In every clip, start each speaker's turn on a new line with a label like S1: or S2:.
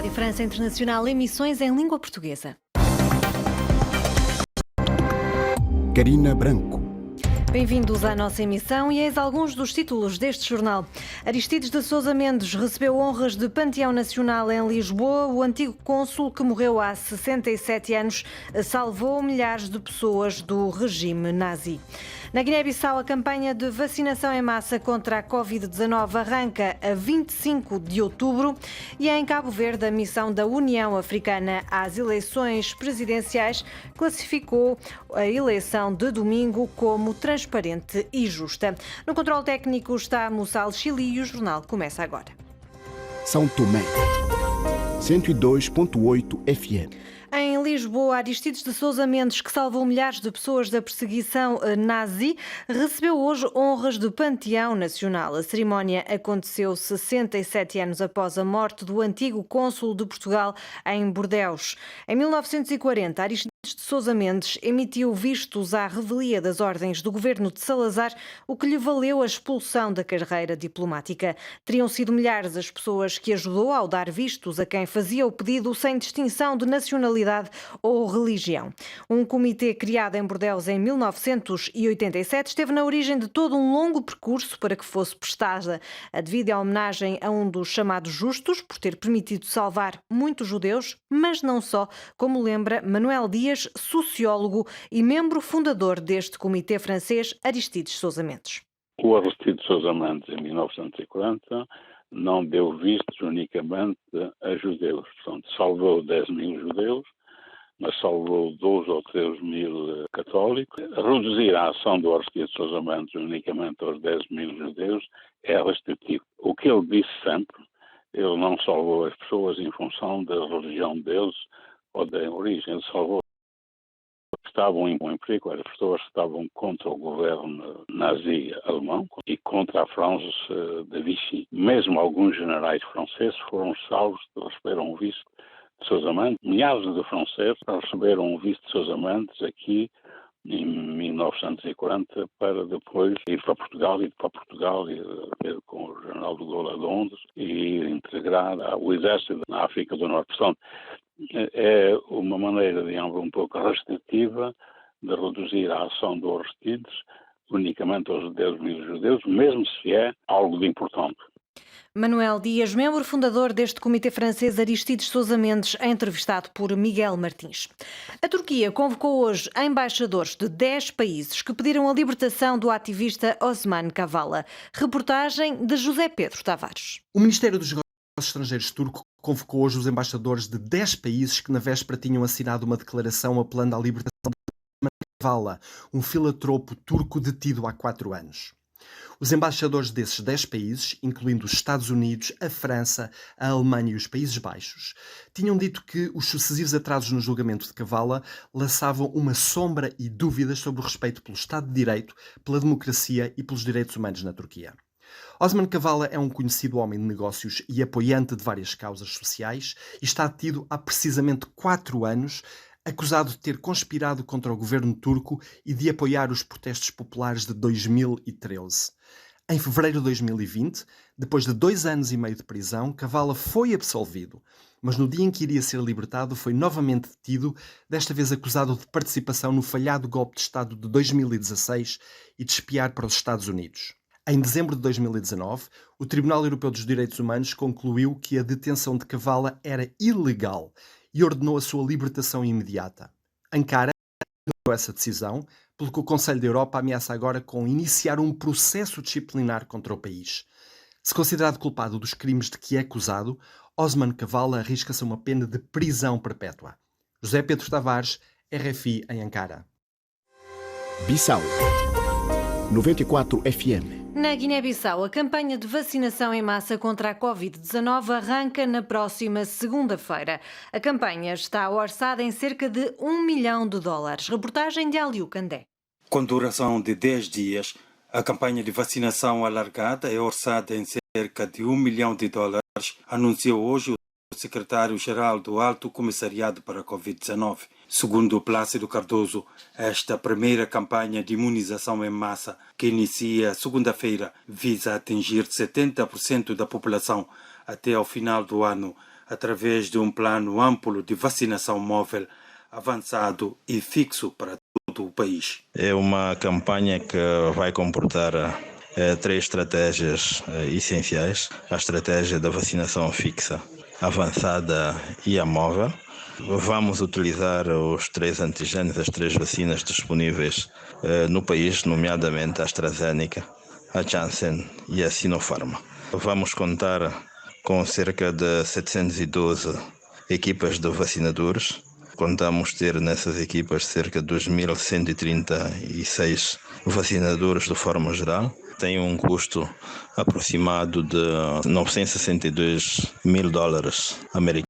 S1: Rádio França Internacional, emissões em língua portuguesa.
S2: Carina Branco.
S1: Bem-vindos à nossa emissão e eis alguns dos títulos deste jornal. Aristides de Sousa Mendes recebeu honras de Panteão Nacional em Lisboa. O antigo cônsul, que morreu há 67 anos, salvou milhares de pessoas do regime nazi. Na Guiné-Bissau, a campanha de vacinação em massa contra a Covid-19 arranca a 25 de outubro e em Cabo Verde, a missão da União Africana às eleições presidenciais classificou a eleição de domingo como transparente e justa. No controle técnico está Mussal Chili e o jornal começa agora.
S2: São Tomé, 102.8 FM.
S1: Em Lisboa, Aristides de Sousa Mendes, que salvou milhares de pessoas da perseguição nazi, recebeu hoje honras do Panteão Nacional. A cerimónia aconteceu 67 anos após a morte do antigo cônsul de Portugal em Bordeus. Em 1940, Aristides de Sousa Mendes emitiu vistos à revelia das ordens do governo de Salazar, o que lhe valeu a expulsão da carreira diplomática. Teriam sido milhares as pessoas que ajudou ao dar vistos a quem fazia o pedido sem distinção de nacionalidade ou religião. Um comitê criado em Bordeus em 1987 esteve na origem de todo um longo percurso para que fosse prestada a devida homenagem a um dos chamados justos, por ter permitido salvar muitos judeus, mas não só, como lembra Manuel Dias, sociólogo e membro fundador deste comitê francês, Aristides Sousa Mendes.
S3: O Aristides Sousa Mendes, em 1940, não deu vistos unicamente a judeus. Portanto, salvou 10 mil judeus, mas salvou 2 ou 3 mil católicos. Reduzir a ação do Aristides Sousa Mendes unicamente aos 10 mil judeus é restritivo. O que ele disse sempre, ele não salvou as pessoas em função da religião deles ou da origem, ele salvou estavam em perigo, as pessoas que estavam contra o governo nazi alemão e contra a França de Vichy. Mesmo alguns generais franceses foram salvos de receber um visto de Sousa Mendes. Milhares de franceses receberam um visto de Sousa Mendes aqui em 1940 para depois ir para Portugal e ter com o general de Gaulle a Londres e integrar o exército na África do Norte. Portanto, é uma maneira, digamos, um pouco restritiva de reduzir a ação do Aristides unicamente aos 10 mil judeus, mesmo se é algo de importante.
S1: Manuel Dias, membro fundador deste comitê francês Aristides Sousa Mendes, é entrevistado por Miguel Martins. A Turquia convocou hoje embaixadores de 10 países que pediram a libertação do ativista Osman Kavala. Reportagem de José Pedro Tavares.
S4: O Ministério dos Negócios Estrangeiros turco convocou hoje os embaixadores de 10 países que na véspera tinham assinado uma declaração apelando à libertação de Osman Kavala, um filantropo turco detido há 4 anos. Os embaixadores desses 10 países, incluindo os Estados Unidos, a França, a Alemanha e os Países Baixos, tinham dito que os sucessivos atrasos no julgamento de Kavala lançavam uma sombra e dúvidas sobre o respeito pelo Estado de Direito, pela democracia e pelos direitos humanos na Turquia. Osman Kavala é um conhecido homem de negócios e apoiante de várias causas sociais e está detido há precisamente 4 anos, acusado de ter conspirado contra o governo turco e de apoiar os protestos populares de 2013. Em fevereiro de 2020, depois de 2 anos e meio de prisão, Kavala foi absolvido, mas no dia em que iria ser libertado foi novamente detido, desta vez acusado de participação no falhado golpe de Estado de 2016 e de espiar para os Estados Unidos. Em dezembro de 2019, o Tribunal Europeu dos Direitos Humanos concluiu que a detenção de Kavala era ilegal e ordenou a sua libertação imediata. Ankara ignorou essa decisão, pelo que o Conselho da Europa ameaça agora com iniciar um processo disciplinar contra o país. Se considerado culpado dos crimes de que é acusado, Osman Kavala arrisca-se a uma pena de prisão perpétua. José Pedro Tavares, RFI em Ankara.
S2: Bissau, 94 FM.
S1: Na Guiné-Bissau, a campanha de vacinação em massa contra a Covid-19 arranca na próxima segunda-feira. A campanha está orçada em cerca de $1 milhão. Reportagem de Aliu Candé.
S5: Com duração de 10 dias, a campanha de vacinação alargada é orçada em cerca de $1 milhão, anunciou hoje o secretário-geral do Alto Comissariado para a Covid-19. Segundo Plácido Cardoso, esta primeira campanha de imunização em massa, que inicia segunda-feira, visa atingir 70% da população até ao final do ano, através de um plano amplo de vacinação móvel, avançado e fixo para todo o país.
S6: É uma campanha que vai comportar três estratégias essenciais. A estratégia da vacinação fixa, avançada e a móvel. Vamos utilizar os três antigénios, as três vacinas disponíveis no país, nomeadamente a AstraZeneca, a Janssen e a Sinopharm. Vamos contar com cerca de 712 equipas de vacinadores. Contamos ter nessas equipas cerca de 2.136 vacinadores de forma geral. Tem um custo aproximado de $962 mil americanos.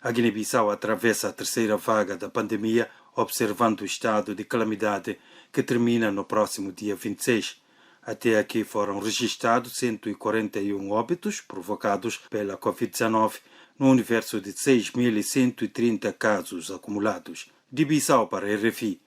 S5: A Guiné-Bissau atravessa a terceira vaga da pandemia, observando o estado de calamidade que termina no próximo dia 26. Até aqui foram registrados 141 óbitos provocados pela Covid-19, no universo de 6.130 casos acumulados. De Bissau para a RFI.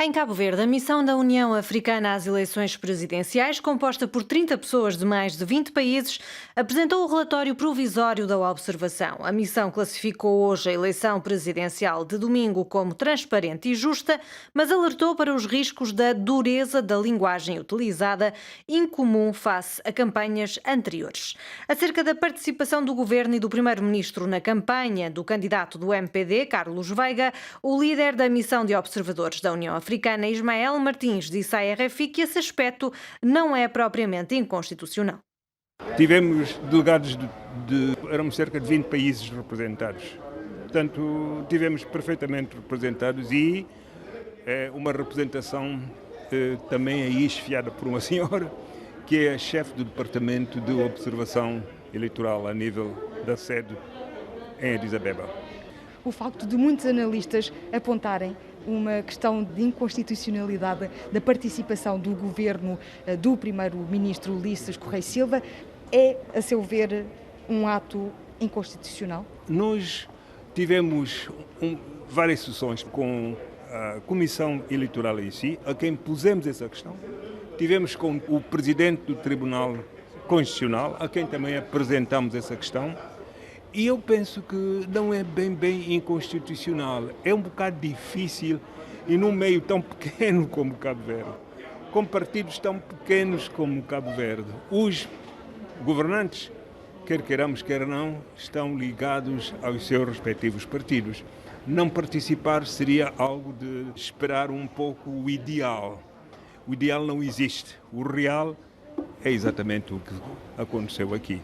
S1: Em Cabo Verde, a missão da União Africana às eleições presidenciais, composta por 30 pessoas de mais de 20 países, apresentou o relatório provisório da observação. A missão classificou hoje a eleição presidencial de domingo como transparente e justa, mas alertou para os riscos da dureza da linguagem utilizada, incomum face a campanhas anteriores. Acerca da participação do governo e do primeiro-ministro na campanha do candidato do MPD, Carlos Veiga, o líder da missão de observadores da União Africana, Ismael Martins, disse à RFI que esse aspecto não é propriamente inconstitucional.
S7: Tivemos delegados éramos cerca de 20 países representados. Portanto, tivemos perfeitamente representados e uma representação também aí esfiada por uma senhora, que é a chefe do Departamento de Observação Eleitoral a nível da sede em Addis Abeba.
S8: O facto de muitos analistas apontarem uma questão de inconstitucionalidade da participação do governo do primeiro-ministro Ulisses Correia Silva é, a seu ver, um ato inconstitucional?
S7: Nós tivemos várias sessões com a Comissão Eleitoral em si, a quem pusemos essa questão. Tivemos com o Presidente do Tribunal Constitucional, a quem também apresentamos essa questão. E eu penso que não é bem inconstitucional. É um bocado difícil e num meio tão pequeno como Cabo Verde, com partidos tão pequenos como Cabo Verde, os governantes, quer queiramos, quer não, estão ligados aos seus respectivos partidos. Não participar seria algo de esperar um pouco o ideal. O ideal não existe. O real é exatamente o que aconteceu aqui.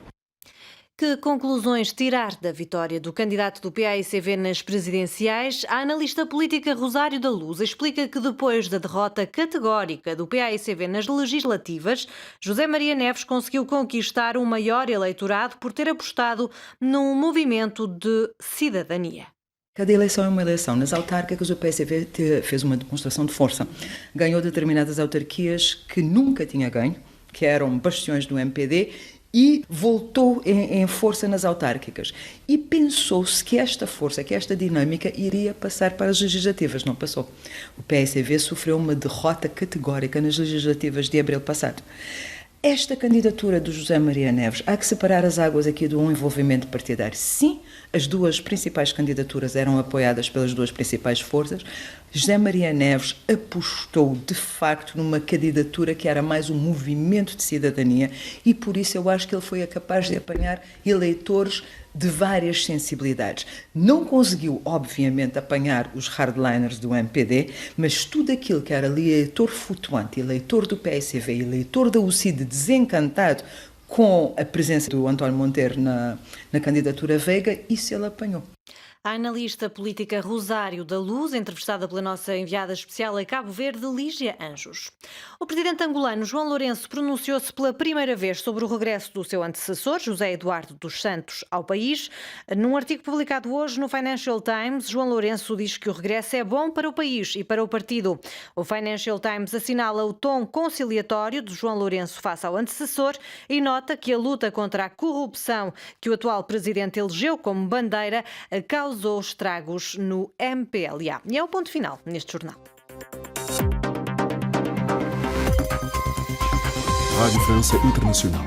S1: Que conclusões tirar da vitória do candidato do PAICV nas presidenciais? A analista política Rosário da Luz explica que depois da derrota categórica do PAICV nas legislativas, José Maria Neves conseguiu conquistar um maior eleitorado por ter apostado num movimento de cidadania.
S9: Cada eleição é uma eleição. Nas autárquicas, o PSV fez uma demonstração de força. Ganhou determinadas autarquias que nunca tinha ganho, que eram bastiões do MPD, e voltou em força nas autárquicas. E pensou-se que esta força, que esta dinâmica iria passar para as legislativas. Não passou. O PSV sofreu uma derrota categórica nas legislativas de abril passado. Esta candidatura do José Maria Neves, há que separar as águas aqui de um envolvimento partidário. Sim, as duas principais candidaturas eram apoiadas pelas duas principais forças. José Maria Neves apostou, de facto, numa candidatura que era mais um movimento de cidadania e, por isso, eu acho que ele foi capaz de apanhar eleitores de várias sensibilidades. Não conseguiu, obviamente, apanhar os hardliners do MPD, mas tudo aquilo que era eleitor flutuante, eleitor do PSV, eleitor da UCID desencantado com a presença do António Monteiro na candidatura Veiga, isso ele apanhou.
S1: A analista política Rosário da Luz, entrevistada pela nossa enviada especial a Cabo Verde, Lígia Anjos. O presidente angolano João Lourenço pronunciou-se pela primeira vez sobre o regresso do seu antecessor, José Eduardo dos Santos, ao país. Num artigo publicado hoje no Financial Times, João Lourenço diz que o regresso é bom para o país e para o partido. O Financial Times assinala o tom conciliatório de João Lourenço face ao antecessor e nota que a luta contra a corrupção que o atual presidente elegeu como bandeira causou estragos no MPLA. E é o ponto final neste jornal.
S2: Rádio França Internacional.